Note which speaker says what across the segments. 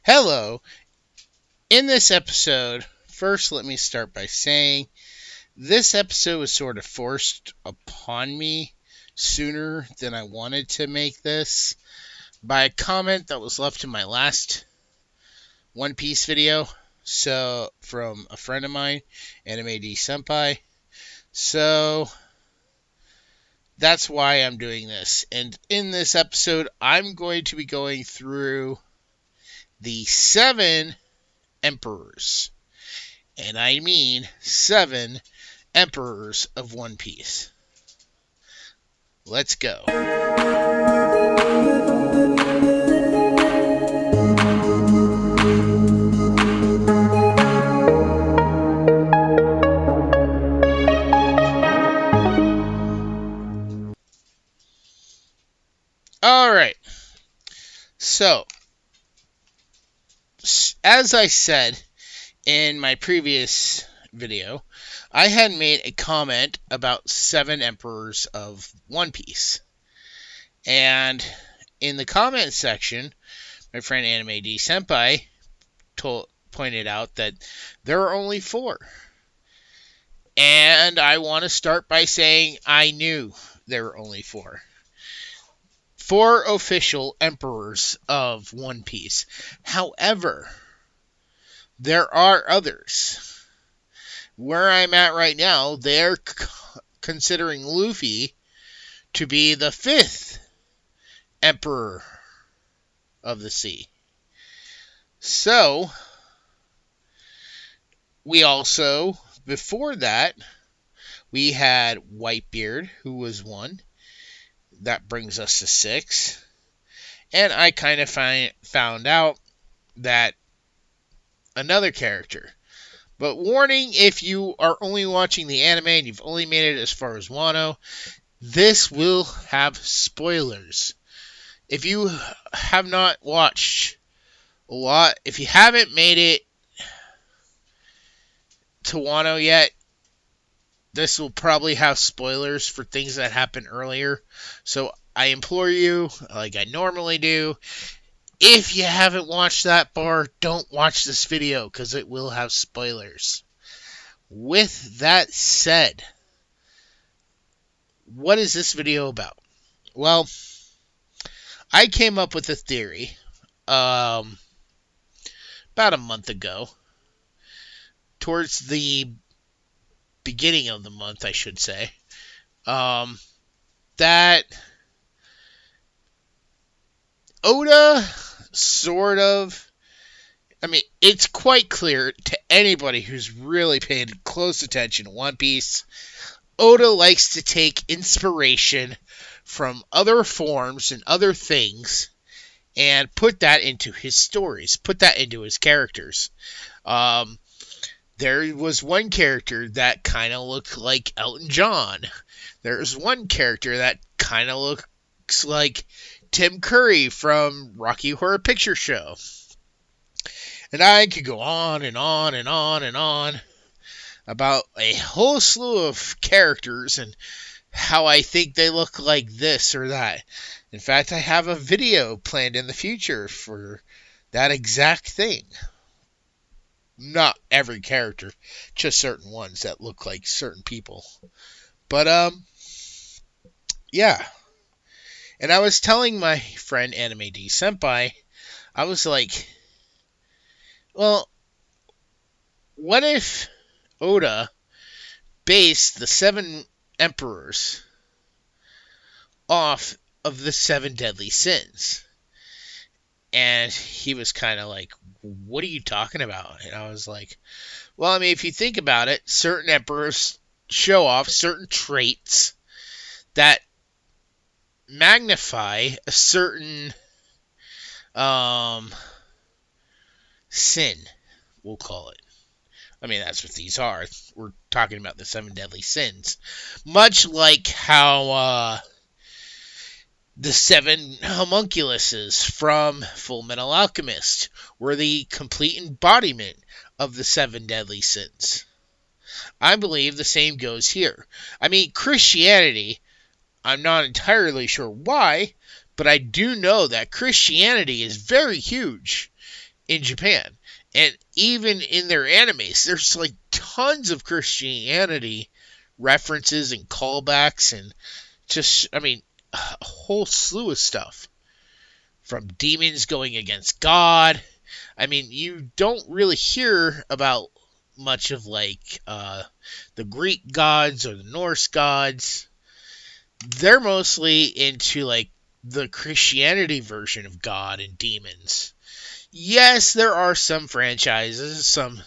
Speaker 1: Hello. In this episode, first let me start by saying this episode was sort of forced upon me sooner than I wanted to make this by a comment that was left in my last One Piece video. So, from a friend of mine, Anime D Senpai. So, that's why I'm doing this. And in this episode, I'm going to be going through the 7 emperors. And I mean 7 emperors of One Piece. Let's go. Alright. So, as I said in my previous video, I had made a comment about 7 emperors of One Piece. And in the comment section, my friend Anime D Senpai pointed out that there are only 4. And I want to start by saying I knew there were only 4. 4 official emperors of One Piece. However, there are others. Where I'm at right now, they're considering Luffy to be the 5th emperor of the sea. So, we also, before that, we had Whitebeard, who was 1. That brings us to 6. And I kind of found out that another character. But warning, if you are only watching the anime and you've only made it as far as Wano, this will have spoilers. If you have not watched a lot, if you haven't made it to Wano yet, this will probably have spoilers for things that happened earlier. So I implore you, like I normally do, if you haven't watched that far, don't watch this video because it will have spoilers. With that said, what is this video about? Well, I came up with a theory about a month ago, towards the beginning of the month, I should say, that Oda sort of, it's quite clear to anybody who's really paid close attention to One Piece, Oda likes to take inspiration from other forms and other things and put that into his stories, put that into his characters. There was one character that kind of looked like Elton John. There's one character that kind of looks like Tim Curry from Rocky Horror Picture Show. And I could go on and on and on and on about a whole slew of characters and how I think they look like this or that. In fact, I have a video planned in the future for that exact thing. Not every character, just certain ones that look like certain people. But, yeah. And I was telling my friend Anime D Senpai, I was like, well, what if Oda based the 7 emperors off of the 7 deadly sins? And he was kind of like, what are you talking about? And I was like, well, if you think about it, certain emperors show off certain traits that magnify a certain sin, we'll call it. That's what these are. We're talking about the 7 deadly sins. Much like how the 7 homunculuses from Full Metal Alchemist were the complete embodiment of the 7 deadly sins. I believe the same goes here. Christianity, I'm not entirely sure why, but I do know that Christianity is very huge in Japan. And even in their animes, there's like tons of Christianity references and callbacks and just, I mean, a whole slew of stuff. From demons going against God. I mean, you don't really hear about much of like the Greek gods or the Norse gods. They're mostly into like the Christianity version of God and demons. Yes, there are some franchises, some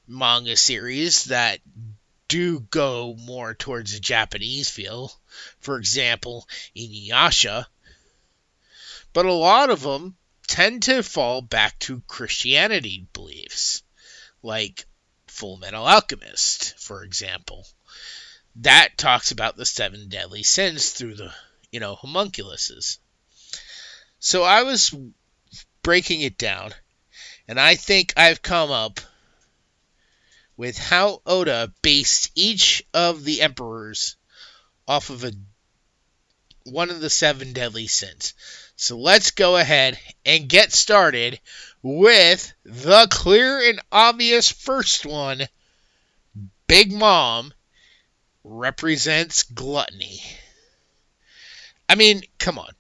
Speaker 1: manga series that do go more towards the Japanese feel. For example, Inuyasha. But a lot of them tend to fall back to Christianity beliefs, like Full Metal Alchemist, for example. That talks about the 7 deadly sins through the, homunculuses. So I was breaking it down, and I think I've come up with how Oda based each of the emperors off of one of the 7 deadly sins. So let's go ahead and get started with the clear and obvious first one. Big Mom represents gluttony. I mean, come on.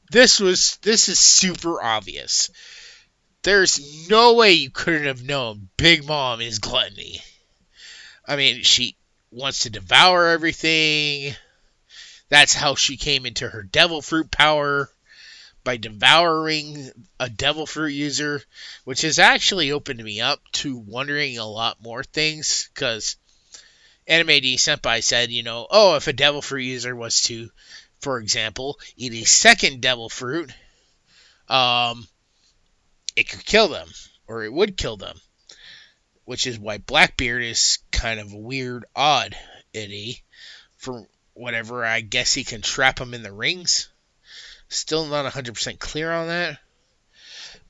Speaker 1: This is super obvious. There's no way you couldn't have known Big Mom is gluttony. I mean, she wants to devour everything. That's how she came into her devil fruit power, by devouring a devil fruit user, which has actually opened me up to wondering a lot more things, because Anime D Senpai said, if a devil fruit user was to, for example, eat a second devil fruit, it could kill them, or it would kill them, which is why Blackbeard is kind of a weird, odd itty, for whatever. I guess he can trap them in the rings. Still not 100% clear on that.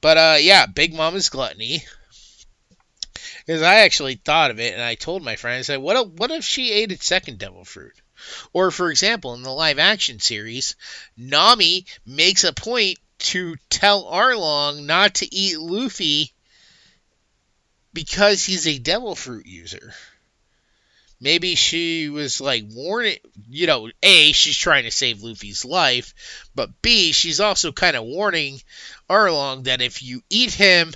Speaker 1: But, yeah, Big Mama's gluttony. Because I actually thought of it, and I told my friend, I said, what if she ate its second devil fruit? Or, for example, in the live-action series, Nami makes a point to tell Arlong not to eat Luffy because he's a devil fruit user. Maybe she was like warning, A, she's trying to save Luffy's life, but B, she's also kind of warning Arlong that if you eat him,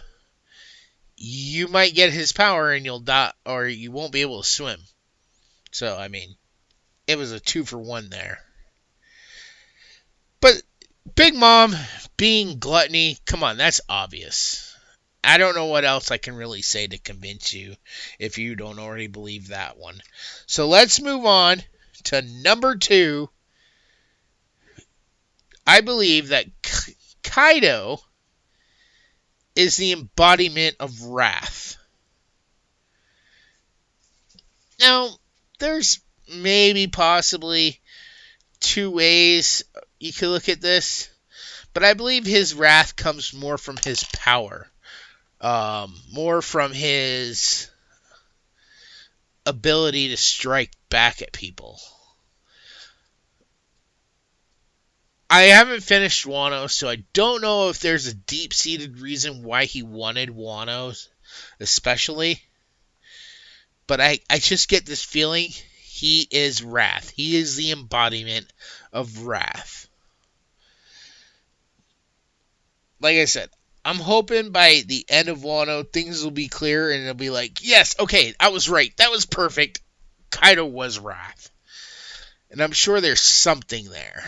Speaker 1: you might get his power and you'll die, or you won't be able to swim. So, I mean, it was a 2-for-1 there. But Big Mom being gluttony, come on, that's obvious. I don't know what else I can really say to convince you if you don't already believe that one. So let's move on to number 2. I believe that Kaido is the embodiment of wrath. Now, there's maybe possibly 2 ways you could look at this, but I believe his wrath comes more from his power. More from his ability to strike back at people. I haven't finished Wano, so I don't know if there's a deep-seated reason why he wanted Wano, especially. But I just get this feeling he is wrath. He is the embodiment of wrath. Like I said, I'm hoping by the end of Wano, things will be clear and it'll be like, yes, okay, I was right. That was perfect. Kaido was wrath. And I'm sure there's something there.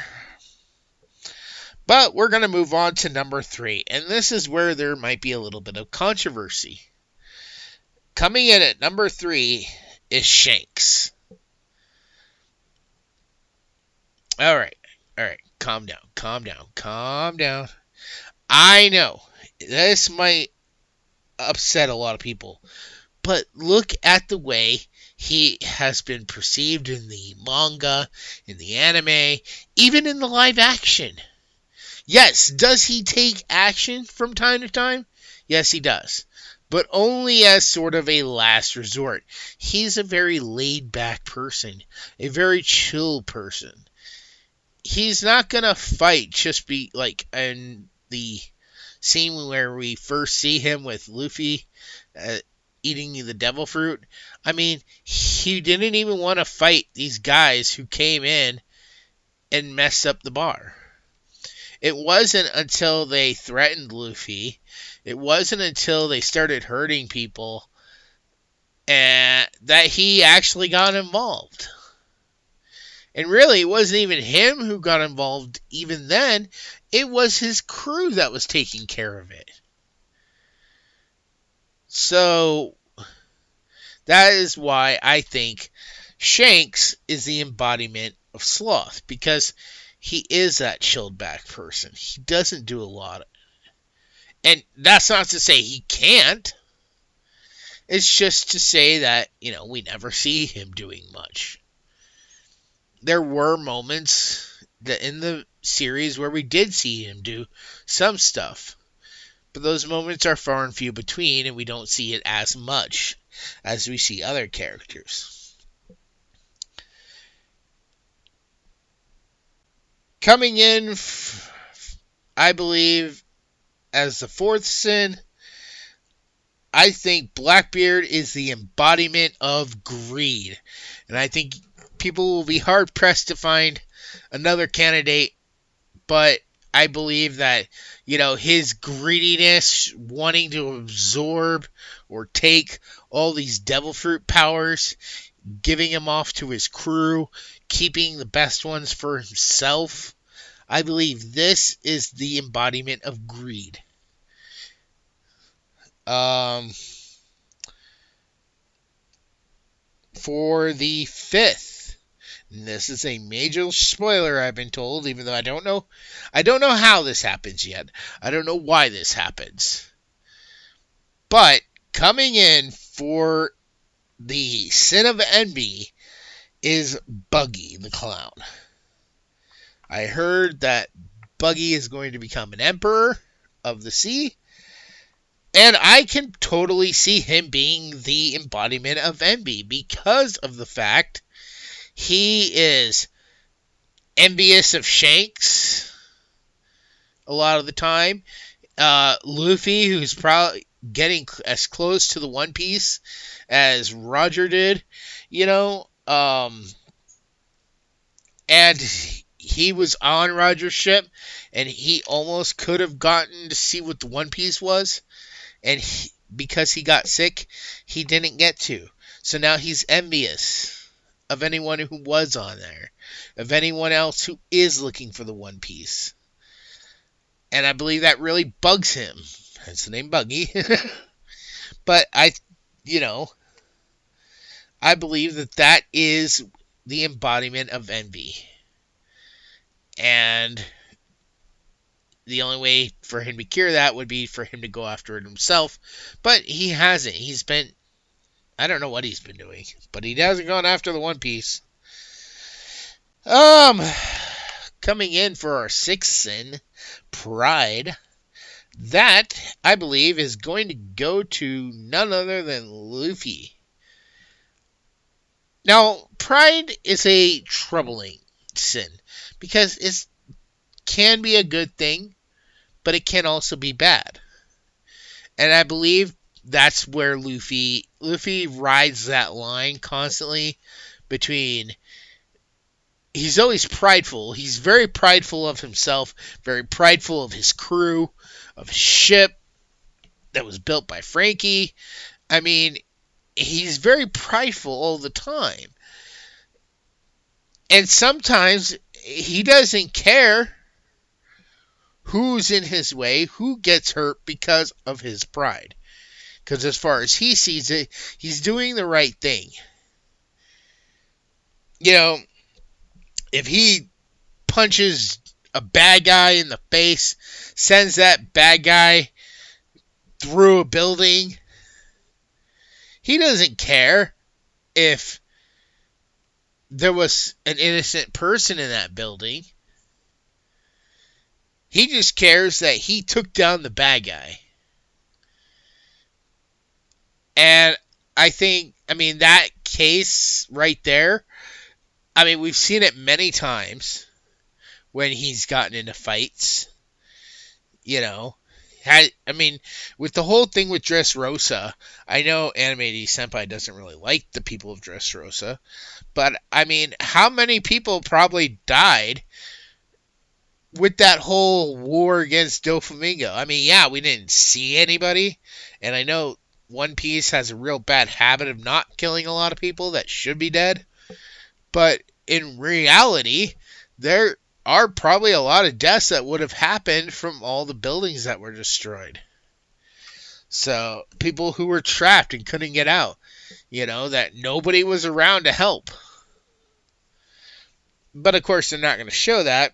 Speaker 1: But we're going to move on to number 3. And this is where there might be a little bit of controversy. Coming in at number 3 is Shanks. Alright. Calm down. I know. This might upset a lot of people. But look at the way he has been perceived in the manga, in the anime, even in the live action. Yes, does he take action from time to time? Yes, he does. But only as sort of a last resort. He's a very laid-back person. A very chill person. He's not going to fight just be like in the scene where we first see him with Luffy eating the devil fruit. I mean, he didn't even want to fight these guys who came in and messed up the bar. It wasn't until they threatened Luffy, it wasn't until they started hurting people, and that he actually got involved. And really, it wasn't even him who got involved even then. It was his crew that was taking care of it. So, that is why I think Shanks is the embodiment of sloth. Because he is that chilled back person. He doesn't do a lot. And that's not to say he can't. It's just to say that, we never see him doing much. There were moments in the series where we did see him do some stuff. But those moments are far and few between, and we don't see it as much as we see other characters. Coming in, I believe, as the fourth sin, I think Blackbeard is the embodiment of greed. And I think people will be hard-pressed to find another candidate, but I believe that, his greediness, wanting to absorb or take all these devil fruit powers, giving them off to his crew, keeping the best ones for himself, I believe this is the embodiment of greed. For the fifth, and this is a major spoiler, I've been told, even though I don't know how this happens yet. I don't know why this happens. But coming in for the sin of envy is Buggy the clown. I heard that Buggy is going to become an emperor of the sea, and I can totally see him being the embodiment of envy because of the fact he is envious of Shanks a lot of the time. Luffy, who's probably getting as close to the One Piece as Roger did, and he was on Roger's ship, and he almost could have gotten to see what the One Piece was, and because he got sick, he didn't get to. So now he's envious of anyone who was on there, of anyone else who is looking for the One Piece. And I believe that really bugs him. Hence the name Buggy. But I believe that is the embodiment of envy. And the only way for him to cure that would be for him to go after it himself. But he hasn't. I don't know what he's been doing, but he hasn't gone after the One Piece. Coming in for our sixth sin, pride. That, I believe, is going to go to none other than Luffy. Now, pride is a troubling sin, because it can be a good thing, but it can also be bad. And I believe that's where Luffy rides that line constantly between, he's always prideful. He's very prideful of himself, very prideful of his crew, of his ship that was built by Frankie. I mean, he's very prideful all the time. And sometimes he doesn't care who's in his way, who gets hurt because of his pride. Because as far as he sees it, he's doing the right thing. If he punches a bad guy in the face, sends that bad guy through a building, he doesn't care if there was an innocent person in that building. He just cares that he took down the bad guy. And I think, that case right there, we've seen it many times when he's gotten into fights, I mean, with the whole thing with Dressrosa, I know Anime Senpai doesn't really like the people of Dressrosa, but I mean, how many people probably died with that whole war against Doflamingo? I mean, yeah, we didn't see anybody, and I know One Piece has a real bad habit of not killing a lot of people that should be dead, but in reality, there are probably a lot of deaths that would have happened from all the buildings that were destroyed. So, people who were trapped and couldn't get out, that nobody was around to help. But of course, they're not going to show that,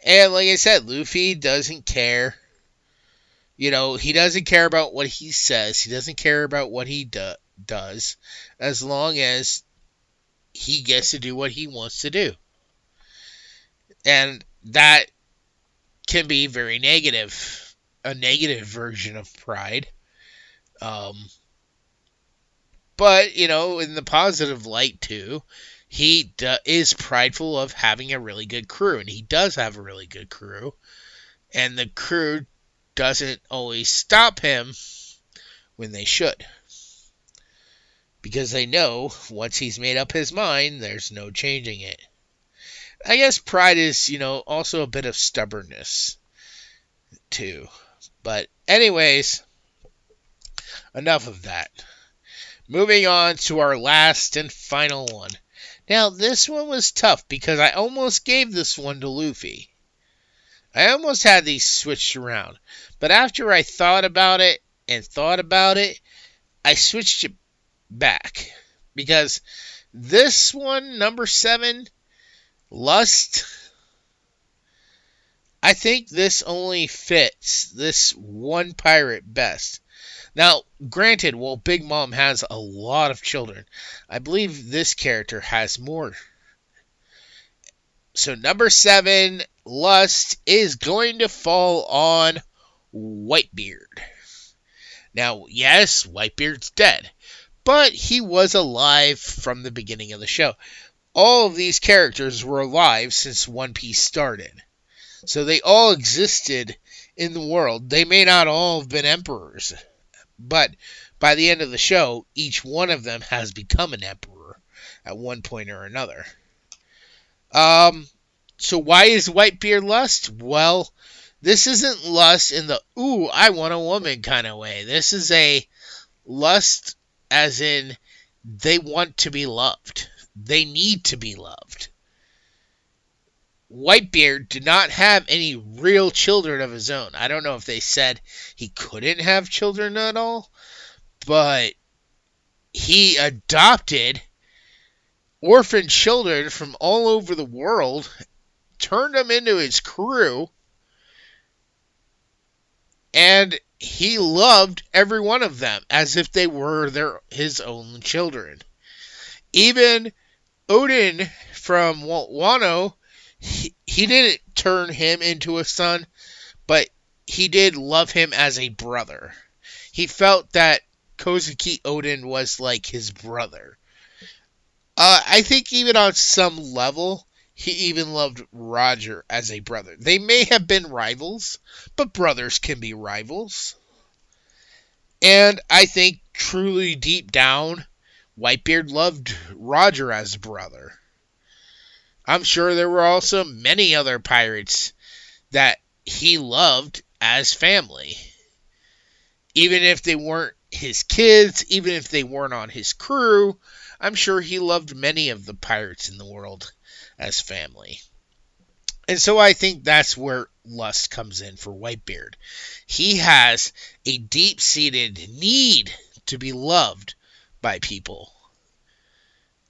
Speaker 1: and like I said, Luffy doesn't care. He doesn't care about what he says. He doesn't care about what he does, as long as he gets to do what he wants to do. And that can be very negative, a negative version of pride. But, in the positive light, too, he is prideful of having a really good crew, and he does have a really good crew. And the crew doesn't always stop him when they should. Because they know, once he's made up his mind, there's no changing it. I guess pride is, also a bit of stubbornness, too. But anyways, enough of that. Moving on to our last and final one. Now, this one was tough because I almost gave this one to Luffy. I almost had these switched around. But after I thought about it, I switched it back. Because this one, number 7, Lust, I think this only fits this one pirate best. Now, granted, while Big Mom has a lot of children, I believe this character has more. So number 7, Lust, is going to fall on Whitebeard. Now, yes, Whitebeard's dead, but he was alive from the beginning of the show. All of these characters were alive since One Piece started. So they all existed in the world. They may not all have been emperors, but by the end of the show, each one of them has become an emperor at one point or another. So why is Whitebeard Lust? Well, this isn't lust in the, ooh, I want a woman kind of way. This is a lust as in they want to be loved. They need to be loved. Whitebeard did not have any real children of his own. I don't know if they said he couldn't have children at all, but he adopted orphan children from all over the world, turned them into his crew, and he loved every one of them as if they were his own children. Even Odin from Wano, he didn't turn him into a son, but he did love him as a brother. He felt that Kozuki Odin was like his brother. I think even on some level, he even loved Roger as a brother. They may have been rivals, but brothers can be rivals. And I think truly deep down, Whitebeard loved Roger as a brother. I'm sure there were also many other pirates that he loved as family. Even if they weren't his kids, even if they weren't on his crew, I'm sure he loved many of the pirates in the world as family. And so I think that's where lust comes in for Whitebeard. He has a deep-seated need to be loved by people.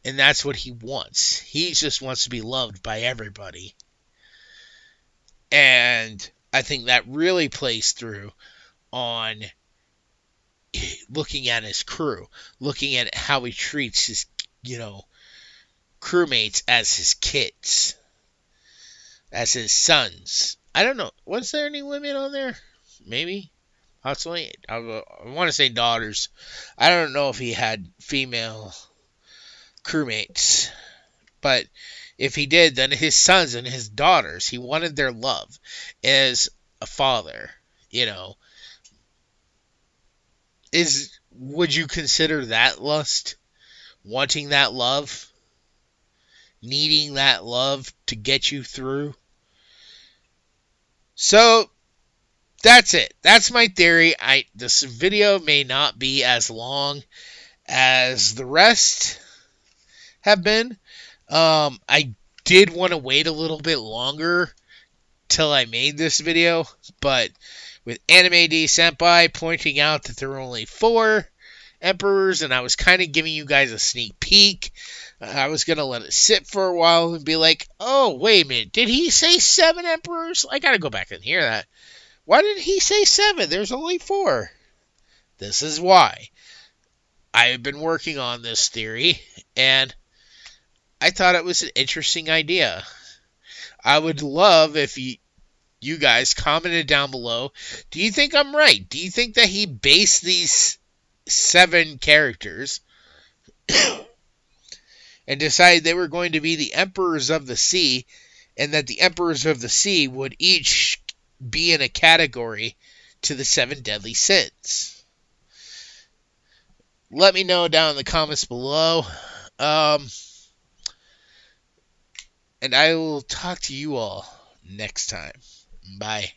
Speaker 1: And that's what he wants. He just wants to be loved by everybody. And I think that really plays through on looking at his crew, looking at how he treats his, crewmates as his kids, as his sons. I don't know. Was there any women on there? Maybe. Possibly. I want to say daughters. I don't know if he had female crewmates. But if he did, then his sons and his daughters, he wanted their love. As a father, you know, would you consider that lust? Wanting that love? Needing that love to get you through? So, that's it. That's my theory. This video may not be as long as the rest have been. I did want to wait a little bit longer till I made this video, but with Anime D Senpai pointing out that there were only 4 emperors, and I was kind of giving you guys a sneak peek, I was going to let it sit for a while and be like, oh, wait a minute, did he say 7 emperors? I got to go back and hear that. Why did he say 7? There's only 4. This is why. I've been working on this theory, and I thought it was an interesting idea. I would love if you guys commented down below. Do you think I'm right? Do you think that he based these 7 characters and decided they were going to be the Emperors of the Sea, and that the Emperors of the Sea would each be in a category to the 7 deadly sins? Let me know down in the comments below. And I will talk to you all next time. Bye.